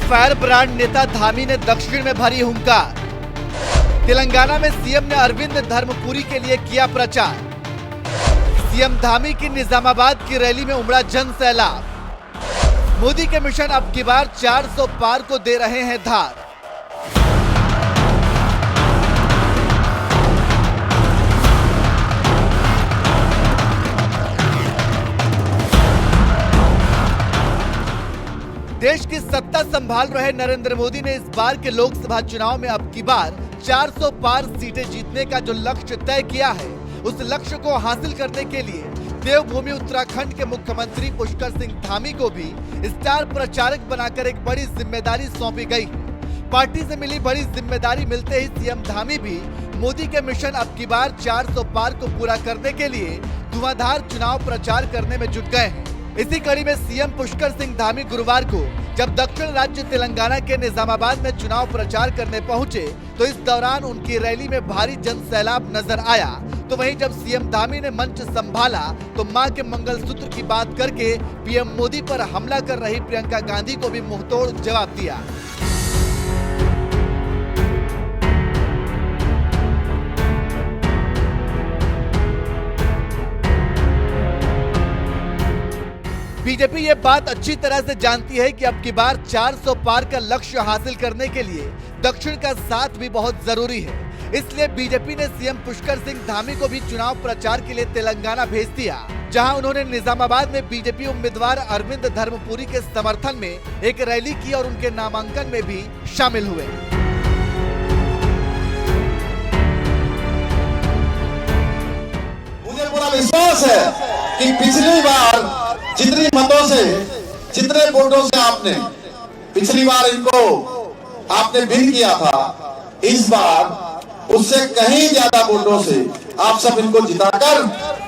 Fire brand नेता धामी ने दक्षिण में भरी हुंकार। तेलंगाना में सीएम ने अरविंद धर्मपुरी के लिए किया प्रचार। सीएम धामी की निजामाबाद की रैली में उमड़ा जन सैलाब। मोदी के मिशन अब की बार 400 पार को दे रहे हैं धार। देश की सत्ता संभाल रहे नरेंद्र मोदी ने इस बार के लोकसभा चुनाव में अब की बार 400 पार सीटें जीतने का जो लक्ष्य तय किया है, उस लक्ष्य को हासिल करने के लिए देवभूमि उत्तराखंड के मुख्यमंत्री पुष्कर सिंह धामी को भी स्टार प्रचारक बनाकर एक बड़ी जिम्मेदारी सौंपी गई है। पार्टी से मिली बड़ी जिम्मेदारी मिलते ही सीएम धामी भी मोदी के मिशन अब की बार 400 पार को पूरा करने के लिए धुआंधार चुनाव प्रचार करने में जुट गए हैं। इसी कड़ी में सीएम पुष्कर सिंह धामी गुरुवार को जब दक्षिण राज्य तेलंगाना के निजामाबाद में चुनाव प्रचार करने पहुंचे तो इस दौरान उनकी रैली में भारी जन सैलाब नजर आया। तो वहीं जब सीएम धामी ने मंच संभाला तो मां के मंगलसूत्र की बात करके पीएम मोदी पर हमला कर रही प्रियंका गांधी को भी मुंहतोड़ जवाब दिया। बीजेपी ये बात अच्छी तरह से जानती है कि अब की बार 400 पार का लक्ष्य हासिल करने के लिए दक्षिण का साथ भी बहुत जरूरी है। इसलिए बीजेपी ने सीएम पुष्कर सिंह धामी को भी चुनाव प्रचार के लिए तेलंगाना भेज दिया, जहां उन्होंने निजामाबाद में बीजेपी उम्मीदवार अरविंद धर्मपुरी के समर्थन में एक रैली की और उनके नामांकन में भी शामिल हुए। मुझे पूरा विश्वास है कि पिछली बार जितनी मतों से, जितने वोटों से आपने पिछली बार इनको आपने विन किया था, इस बार उससे कहीं ज्यादा वोटों से आप सब इनको जिताकर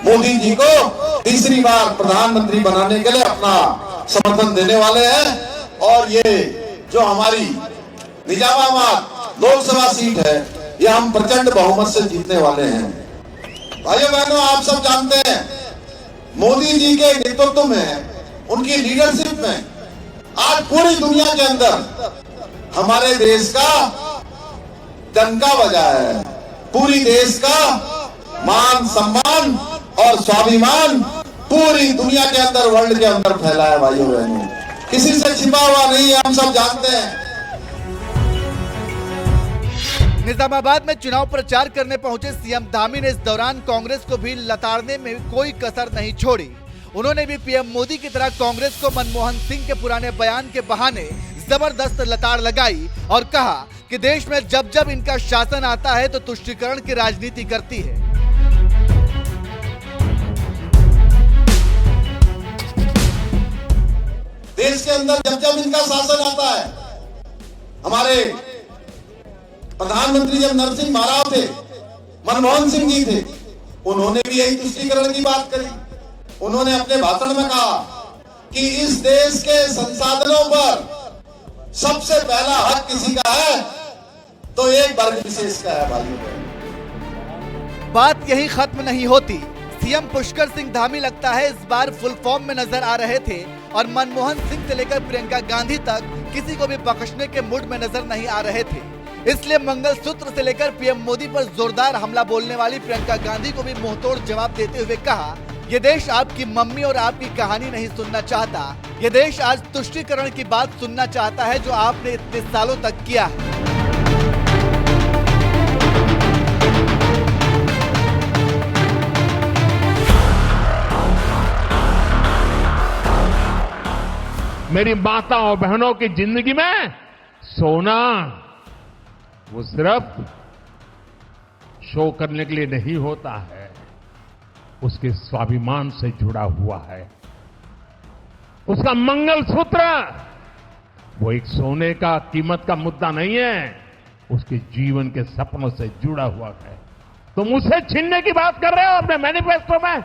मोदी जी को तीसरी बार प्रधानमंत्री बनाने के लिए अपना समर्थन देने वाले हैं। और ये जो हमारी निजामाबाद लोकसभा सीट है, ये हम प्रचंड बहुमत से जीतने वाले हैं। भाइयों बहनों, आप सब जानते हैं मोदी जी के नेतृत्व में, उनकी लीडरशिप में आज पूरी दुनिया के अंदर हमारे देश का डंका बजा है। पूरी देश का मान सम्मान और स्वाभिमान पूरी दुनिया के अंदर, वर्ल्ड के अंदर फैला है। भाइयों बहनों, किसी से छिपा हुआ नहीं है, हम सब जानते हैं। निजामाबाद में चुनाव प्रचार करने पहुंचे सीएम धामी ने इस दौरान कांग्रेस को भी लताड़ने में कोई कसर नहीं छोड़ी। उन्होंने भी पीएम मोदी की तरह कांग्रेस को मनमोहन सिंह के पुराने बयान के बहाने जबरदस्त लताड़ लगाई और कहा कि देश में जब जब इनका शासन आता है तो तुष्टीकरण की राजनीति करती है। देश के अंदर जब जब इनका शासन आता है, हमारे प्रधानमंत्री जब नरसिंह महाराव थे, मनमोहन सिंह जी थे, उन्होंने भी यही तुष्टीकरण की बात करी। उन्होंने अपने भाषण में कहा कि इस देश के संसाधनों पर सबसे पहला हक किसी का है तो एक वर्ग विशेष का है। भाइयों, बात यही खत्म नहीं होती। सीएम पुष्कर सिंह धामी लगता है इस बार फुल फॉर्म में नजर आ रहे थे और मनमोहन सिंह से लेकर प्रियंका गांधी तक किसी को भी बख्शने के मूड में नजर नहीं आ रहे थे। इसलिए मंगलसूत्र से लेकर पीएम मोदी पर जोरदार हमला बोलने वाली प्रियंका गांधी को भी मुंहतोड़ जवाब देते हुए कहा, ये देश आपकी मम्मी और आपकी कहानी नहीं सुनना चाहता। ये देश आज तुष्टीकरण की बात सुनना चाहता है जो आपने इतने सालों तक किया है। मेरी माता और बहनों की जिंदगी में सोना वो सिर्फ शो करने के लिए नहीं होता है, उसके स्वाभिमान से जुड़ा हुआ है। उसका मंगलसूत्र वो एक सोने का कीमत का मुद्दा नहीं है, उसके जीवन के सपनों से जुड़ा हुआ है। तुम उसे छीनने की बात कर रहे हो अपने मैनिफेस्टो में।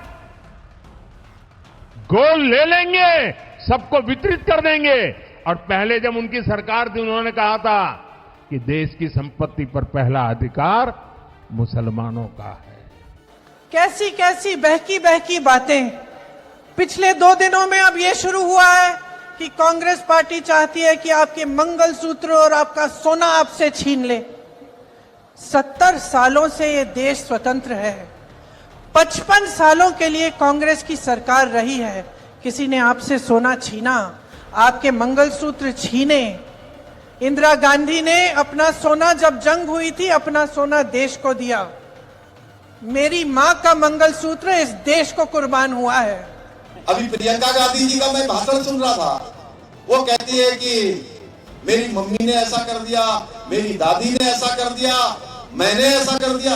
गोल्ड ले लेंगे, सबको वितरित कर देंगे। और पहले जब उनकी सरकार थी, उन्होंने कहा था कि देश की संपत्ति पर पहला अधिकार मुसलमानों का है। कैसी कैसी बहकी बहकी बातें पिछले 2 दिनों में अब ये शुरू हुआ है कि कांग्रेस पार्टी चाहती है कि आपके मंगलसूत्र और आपका सोना आपसे छीन ले। 70 सालों से ये देश स्वतंत्र है, 55 सालों के लिए कांग्रेस की सरकार रही है। किसी ने आपसे सोना छीना, आपके मंगलसूत्र छीने। इंदिरा गांधी ने अपना सोना, जब जंग हुई थी, अपना सोना देश को दिया। मेरी मां का मंगलसूत्र इस देश को कुर्बान हुआ है। अभी प्रियंका गांधी जी का मैं भाषण सुन रहा था, वो कहती है कि मेरी मम्मी ने ऐसा कर दिया, मेरी दादी ने ऐसा कर दिया, मैंने ऐसा कर दिया।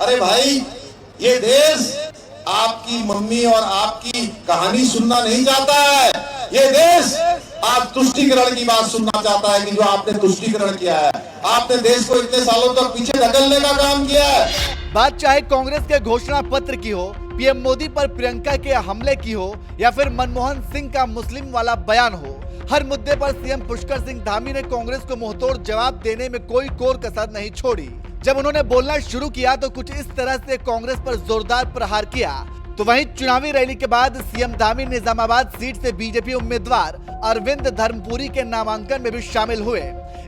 अरे भाई, ये देश आपकी मम्मी और आपकी कहानी सुनना नहीं चाहता है। ये देश आज तुष्टीकरण की बात सुनना चाहता है कि जो आपने तुष्टीकरण किया है, आपने देश को इतने सालों तक पीछे धकेलने का काम किया है। बात चाहे कांग्रेस के घोषणा पत्र की हो, पीएम मोदी पर प्रियंका के हमले की हो, या फिर मनमोहन सिंह का मुस्लिम वाला बयान हो, हर मुद्दे पर सीएम पुष्कर सिंह धामी ने कांग्रेस को मुंहतोड़ जवाब देने में कोई कोर कसर नहीं छोड़ी। जब उन्होंने बोलना शुरू किया तो कुछ इस तरह से कांग्रेस पर जोरदार प्रहार किया। तो वहीं चुनावी रैली के बाद सीएम धामी निजामाबाद सीट से बीजेपी उम्मीदवार अरविंद धर्मपुरी के नामांकन में भी शामिल हुए।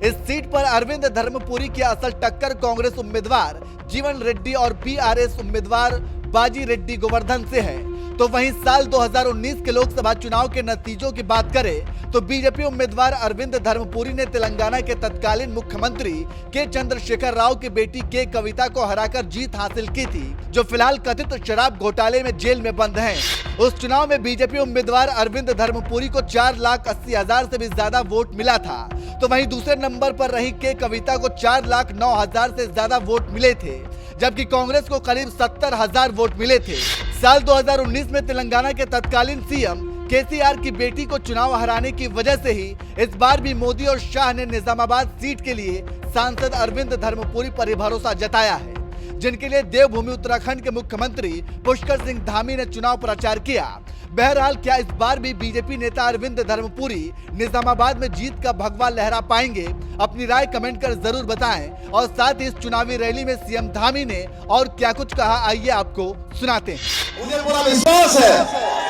इस सीट पर अरविंद धर्मपुरी की असल टक्कर कांग्रेस उम्मीदवार जीवन रेड्डी और बीआरएस उम्मीदवार बाजी रेड्डी गोवर्धन से है। तो वहीं साल 2019 के लोकसभा चुनाव के नतीजों की बात करें तो बीजेपी उम्मीदवार अरविंद धर्मपुरी ने तेलंगाना के तत्कालीन मुख्यमंत्री के चंद्रशेखर राव की बेटी के कविता को हराकर जीत हासिल की थी, जो फिलहाल कथित शराब घोटाले में जेल में बंद हैं। उस चुनाव में बीजेपी उम्मीदवार अरविंद धर्मपुरी को 4,80,000 से भी ज्यादा वोट मिला था। तो वहीं दूसरे नंबर पर रही के कविता को 4,09,000 से ज्यादा वोट मिले थे, जबकि कांग्रेस को करीब 70,000 वोट मिले थे। साल 2019 में तेलंगाना के तत्कालीन सीएम केसीआर की बेटी को चुनाव हराने की वजह से ही इस बार भी मोदी और शाह ने निजामाबाद सीट के लिए सांसद अरविंद धर्मपुरी पर भरोसा जताया है, जिनके लिए देवभूमि उत्तराखंड के मुख्यमंत्री पुष्कर सिंह धामी ने चुनाव प्रचार किया। बहरहाल, क्या इस बार भी बीजेपी नेता अरविंद धर्मपुरी निजामाबाद में जीत का भगवा लहरा पाएंगे? अपनी राय कमेंट कर जरूर बताएं। और साथ ही इस चुनावी रैली में सीएम धामी ने और क्या कुछ कहा, आइए आपको सुनाते हैं। मुझे पूरा विश्वास है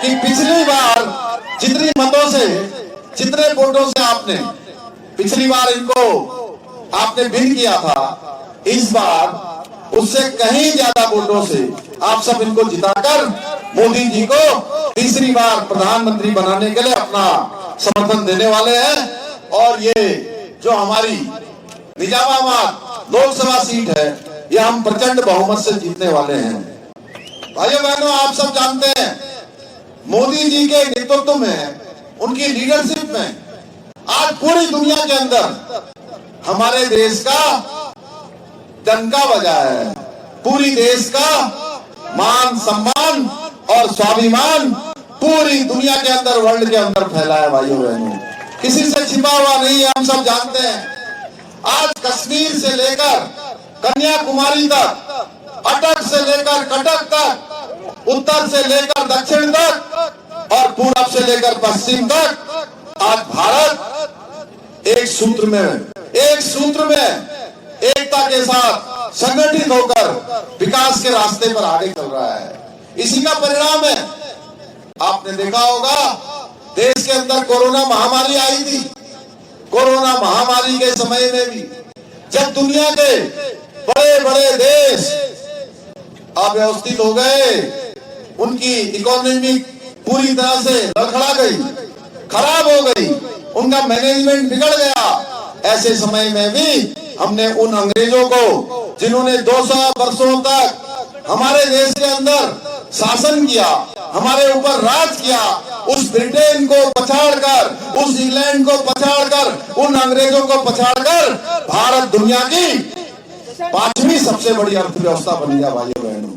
कि पिछली बार जितनी मतों से, जितने वोटों से आपने पिछली बार इनको आपने विन किया था, इस बार उससे कहीं ज्यादा वोटों से आप सब इनको जिताकर मोदी जी को तीसरी बार प्रधानमंत्री बनाने के लिए अपना समर्थन देने वाले हैं। और ये जो हमारी निजामाबाद लोकसभा सीट है, ये हम प्रचंड बहुमत से जीतने वाले हैं। भाइयों बहनों, आप सब जानते हैं, मोदी जी के नेतृत्व में, उनकी लीडरशिप में आज पूरी दुनिया के अंदर हमारे देश का डंका बजा है। पूरी देश का मान सम्मान और स्वाभिमान पूरी दुनिया के अंदर, वर्ल्ड के अंदर फैला है। भाइयों बहनों, किसी से छिपा हुआ नहीं है, हम सब जानते हैं। आज कश्मीर से लेकर कन्याकुमारी तक, अटक से लेकर कटक तक, उत्तर से लेकर दक्षिण तक और पूरब से लेकर पश्चिम तक, आज भारत एक सूत्र में एकता के साथ संगठित होकर विकास के रास्ते पर आगे चल रहा है। इसी का परिणाम है। आपने देखा होगा, देश के अंदर कोरोना महामारी आई थी। कोरोना महामारी के समय में भी जब दुनिया के बड़े बड़े देश अव्यवस्थित हो गए, उनकी इकोनॉमी पूरी तरह से लड़खड़ा गई, खराब हो गई, उनका मैनेजमेंट बिगड़ गया, ऐसे समय में भी हमने उन अंग्रेजों को, जिन्होंने 200 वर्षों तक हमारे देश के अंदर शासन किया, हमारे ऊपर राज किया, उस ब्रिटेन को पछाड़कर, उस इंग्लैंड को पछाड़कर, उन अंग्रेजों को पछाड़कर भारत दुनिया की 5वीं सबसे बड़ी अर्थव्यवस्था बन गया। भाइयों बहनों,